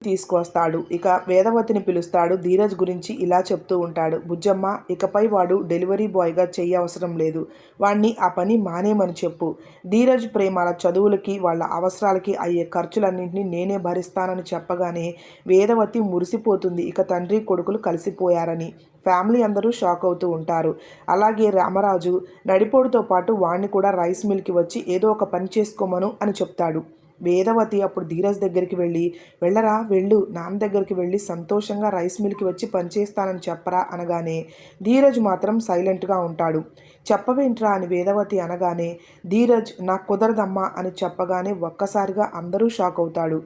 తీసుకొస్తాడు. ఇక వేదవతిని పిలుస్తాడు. ధీరజ్ గురించి ఇలా చెప్తూ ఉంటాడు. బుజ్జమ్మ, ఇకపై వాడు డెలివరీ బాయ్గా చెయ్యవసరం లేదు. వాణ్ణి ఆ పని మానేయమని చెప్పు. ధీరజ్ ప్రేమల చదువులకి వాళ్ళ అవసరాలకి అయ్యే ఖర్చులన్నింటినీ నేనే భరిస్తానని చెప్పగానే వేదవతి మురిసిపోతుంది. ఇక తండ్రి కొడుకులు కలిసిపోయారని. ఫ్యామిలీ అందరూ షాక్ అవుతూ ఉంటారు. అలాగే రామరాజు నడిపోడుతో పాటు వాణ్ణి కూడా రైస్ మిల్కి వచ్చి ఏదో ఒక పని చేసుకోమను అని చెప్తాడు. వేదవతి అప్పుడు ధీరజ్ దగ్గరికి వెళ్ళి, వెళ్ళరా వెళ్ళు, నాన్న దగ్గరికి వెళ్ళి సంతోషంగా రైస్ మిల్కి వచ్చి పనిచేస్తానని చెప్పరా అనగానే ధీరజ్ మాత్రం సైలెంట్గా ఉంటాడు. చెప్పవేంట్రా అని వేదవతి అనగానే ధీరజ్ నాకు కుదరదమ్మా అని చెప్పగానే ఒక్కసారిగా అందరూ షాక్ అవుతాడు.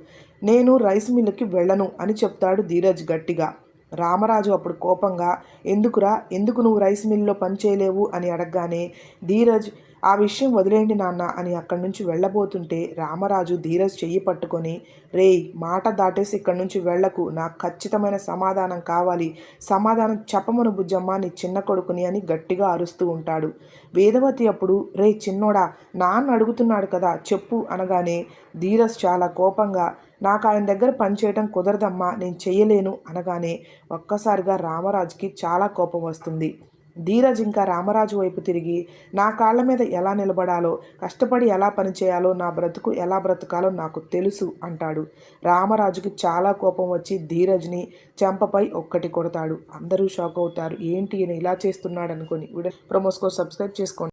నేను రైస్ మిల్లుకి వెళ్ళను అని చెప్తాడు ధీరజ్ గట్టిగా. రామరాజు అప్పుడు కోపంగా ఎందుకు నువ్వు రైస్ మిల్లో పని చేయలేవు అని అడగగానే ధీరజ్ ఆ విషయం వదిలేండి నాన్న అని అక్కడి నుంచి వెళ్ళబోతుంటే రామరాజు ధీరజ్ చెయ్యి పట్టుకొని, రేయ్ మాట దాటేసి ఇక్కడి నుంచి వెళ్లకు, నాకు ఖచ్చితమైన సమాధానం కావాలి, సమాధానం చెప్పమను బుజ్జమ్మ నీ చిన్న కొడుకుని అని గట్టిగా అరుస్తూ ఉంటాడు. వేదవతి అప్పుడు రే చిన్నోడా, నాన్న అడుగుతున్నాడు కదా చెప్పు అనగానే ధీరజ్ చాలా కోపంగా, నాకు ఆయన దగ్గర పనిచేయటం కుదరదమ్మా, నేను చెయ్యలేను అనగానే ఒక్కసారిగా రామరాజుకి చాలా కోపం వస్తుంది. ధీరజ్ ఇంకా రామరాజు వైపు తిరిగి, నా కాళ్ళ మీద ఎలా నిలబడాలో, కష్టపడి ఎలా పనిచేయాలో, నా బ్రతుకు ఎలా బ్రతకాలో నాకు తెలుసు అంటాడు. రామరాజుకి చాలా కోపం వచ్చి ధీరజ్ని చెంపపై ఒక్కటి కొడతాడు. అందరూ షాక్ అవుతారు. ఏంటి ఈయన ఇలా చేస్తున్నాడు అనుకొని. వీడియో ప్రమోస్కో సబ్స్క్రైబ్ చేసుకోండి.